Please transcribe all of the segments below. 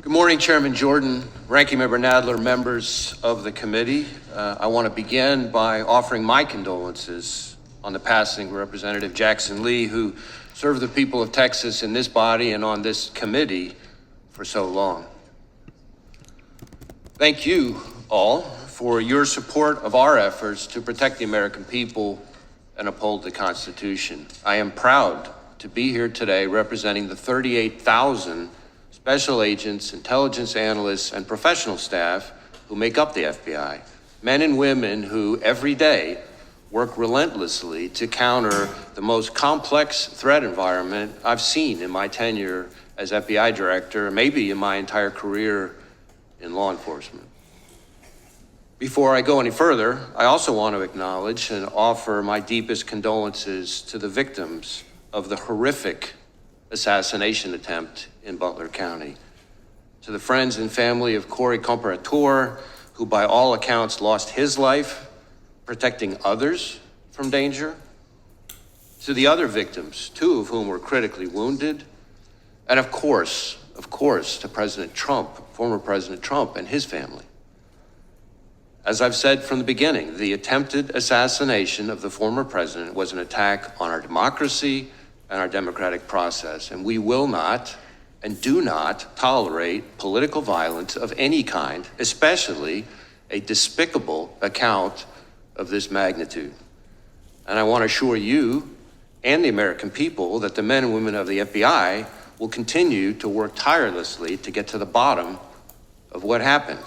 Good morning, Chairman Jordan, Ranking Member Nadler, members of the committee. I want to begin by offering my condolences on the passing of Representative Jackson Lee, who served the people of Texas in this body and on this committee for so long. Thank you all for your support of our efforts to protect the American people and uphold the Constitution. I am proud to be here today representing the 38,000 special agents, intelligence analysts, and professional staff who make up the FBI, men and women who every day work relentlessly to counter the most complex threat environment I've seen in my tenure as FBI director, maybe in my entire career in law enforcement. Before I go any further, I also want to acknowledge and offer my deepest condolences to the victims of the horrific assassination attempt in Butler County. To the friends and family of Corey Comparator, who by all accounts lost his life protecting others from danger. To the other victims, two of whom were critically wounded. And of course, to President Trump, former President Trump and his family. As I've said from the beginning, the attempted assassination of the former president was an attack on our democracy and our democratic process, and we will not and do not tolerate political violence of any kind, especially a despicable account of this magnitude. And I want to assure you and the American people that the men and women of the FBI will continue to work tirelessly to get to the bottom of what happened.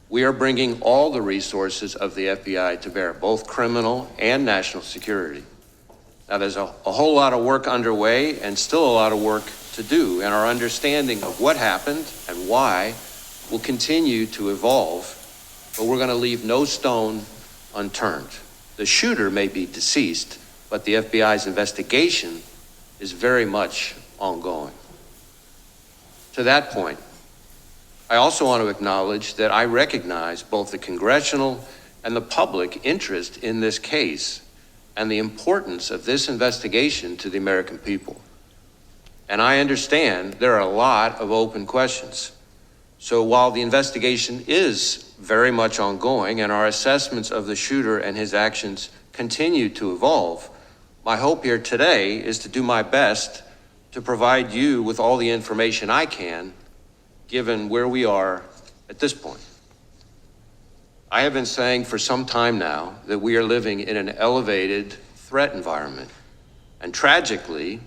We are bringing all the resources of the FBI to bear, both criminal and national security. Now, there's a whole lot of work underway and still a lot of work to do, and our understanding of what happened and why will continue to evolve, but we're going to leave no stone unturned. The shooter may be deceased, but the FBI's investigation is very much ongoing. To that point, I also want to acknowledge that I recognize both the congressional and the public interest in this case and the importance of this investigation to the American people. And I understand there are a lot of open questions. So while the investigation is very much ongoing and our assessments of the shooter and his actions continue to evolve, my hope here today is to do my best to provide you with all the information I can, given where we are at this point. I have been saying for some time now that we are living in an elevated threat environment. And tragically,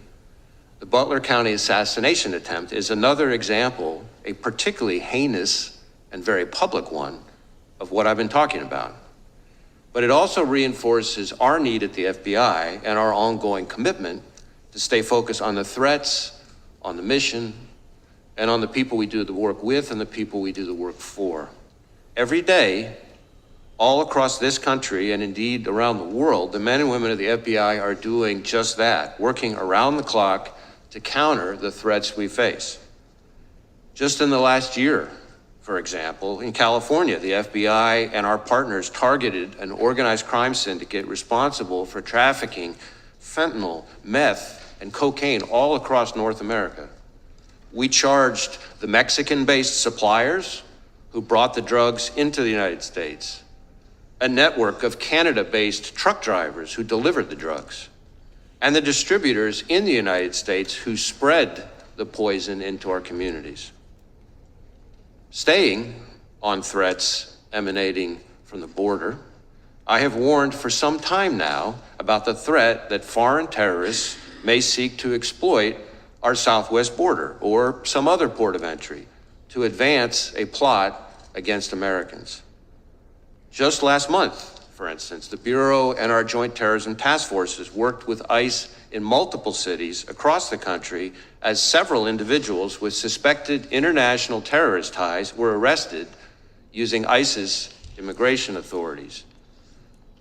the Butler County assassination attempt is another example, a particularly heinous and very public one, of what I've been talking about. But it also reinforces our need at the FBI and our ongoing commitment to stay focused on the threats, on the mission, and on the people we do the work with and the people we do the work for. Every day, all across this country and indeed around the world, the men and women of the FBI are doing just that, working around the clock to counter the threats we face. Just in the last year, for example, in California, the FBI and our partners targeted an organized crime syndicate responsible for trafficking fentanyl, meth, and cocaine all across North America. We charged the Mexican-based suppliers who brought the drugs into the United States, a network of Canada-based truck drivers who delivered the drugs, and the distributors in the United States who spread the poison into our communities. Staying on threats emanating from the border, I have warned for some time now about the threat that foreign terrorists may seek to exploit our southwest border or some other port of entry to advance a plot against Americans. Just last month, for instance, the Bureau and our Joint Terrorism Task Forces worked with ICE in multiple cities across the country as several individuals with suspected international terrorist ties were arrested using ICE's immigration authorities.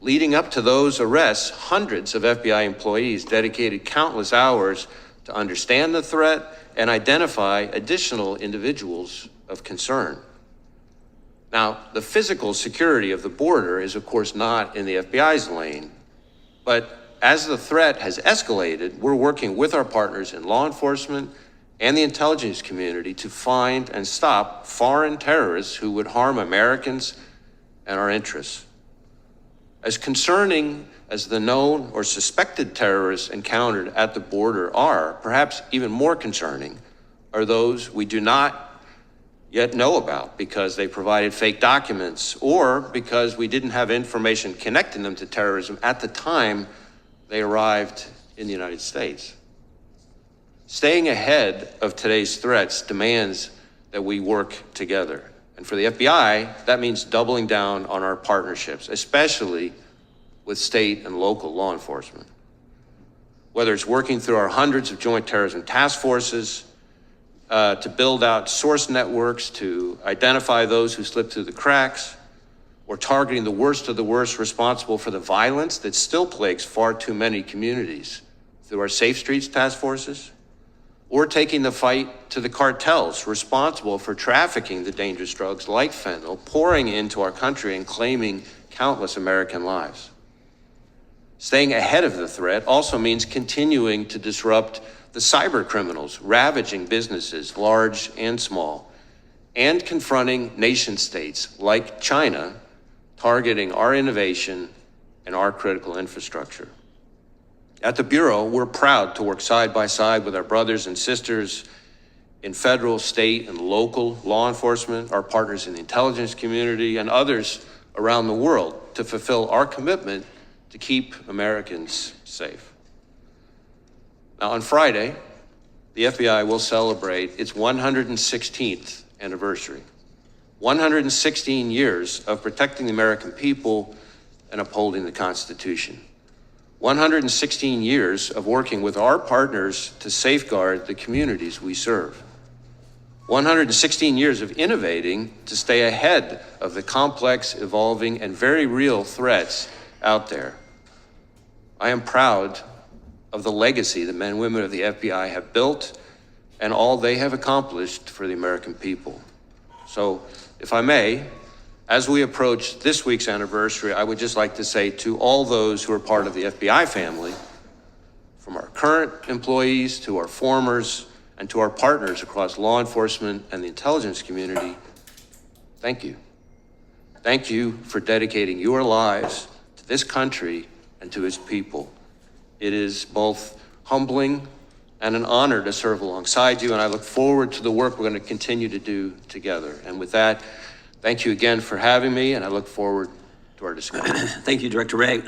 Leading up to those arrests, hundreds of FBI employees dedicated countless hours to understand the threat and identify additional individuals of concern. Now, the physical security of the border is, of course, not in the FBI's lane, but as the threat has escalated, we're working with our partners in law enforcement and the intelligence community to find and stop foreign terrorists who would harm Americans and our interests. As concerning as the known or suspected terrorists encountered at the border are, perhaps even more concerning are those we do not yet know about because they provided fake documents or because we didn't have information connecting them to terrorism at the time they arrived in the United States. Staying ahead of today's threats demands that we work together. And for the FBI, that means doubling down on our partnerships, especially with state and local law enforcement. Whether it's working through our hundreds of joint terrorism task forces, to build out source networks to identify those who slip through the cracks, or targeting the worst of the worst responsible for the violence that still plagues far too many communities through our Safe Streets task forces, or taking the fight to the cartels responsible for trafficking the dangerous drugs like fentanyl, pouring into our country and claiming countless American lives. Staying ahead of the threat also means continuing to disrupt the cyber criminals ravaging businesses, large and small, and confronting nation states like China, targeting our innovation and our critical infrastructure. At the Bureau, we're proud to work side by side with our brothers and sisters in federal, state, and local law enforcement, our partners in the intelligence community, and others around the world to fulfill our commitment to keep Americans safe. Now, on Friday, the FBI will celebrate its 116th anniversary. 116 years of protecting the American people and upholding the Constitution. 116 years of working with our partners to safeguard the communities we serve. 116 years of innovating to stay ahead of the complex, evolving, and very real threats out there. I am proud of the legacy the men and women of the FBI have built and all they have accomplished for the American people. So, if I may, as we approach this week's anniversary, I would just like to say to all those who are part of the FBI family, from our current employees to our formers and to our partners across law enforcement and the intelligence community, thank you. Thank you for dedicating your lives to this country and to its people. It is both humbling and an honor to serve alongside you, and I look forward to the work we're going to continue to do together. And with that, thank you again for having me, and I look forward to our discussion. Thank you, Director Wray.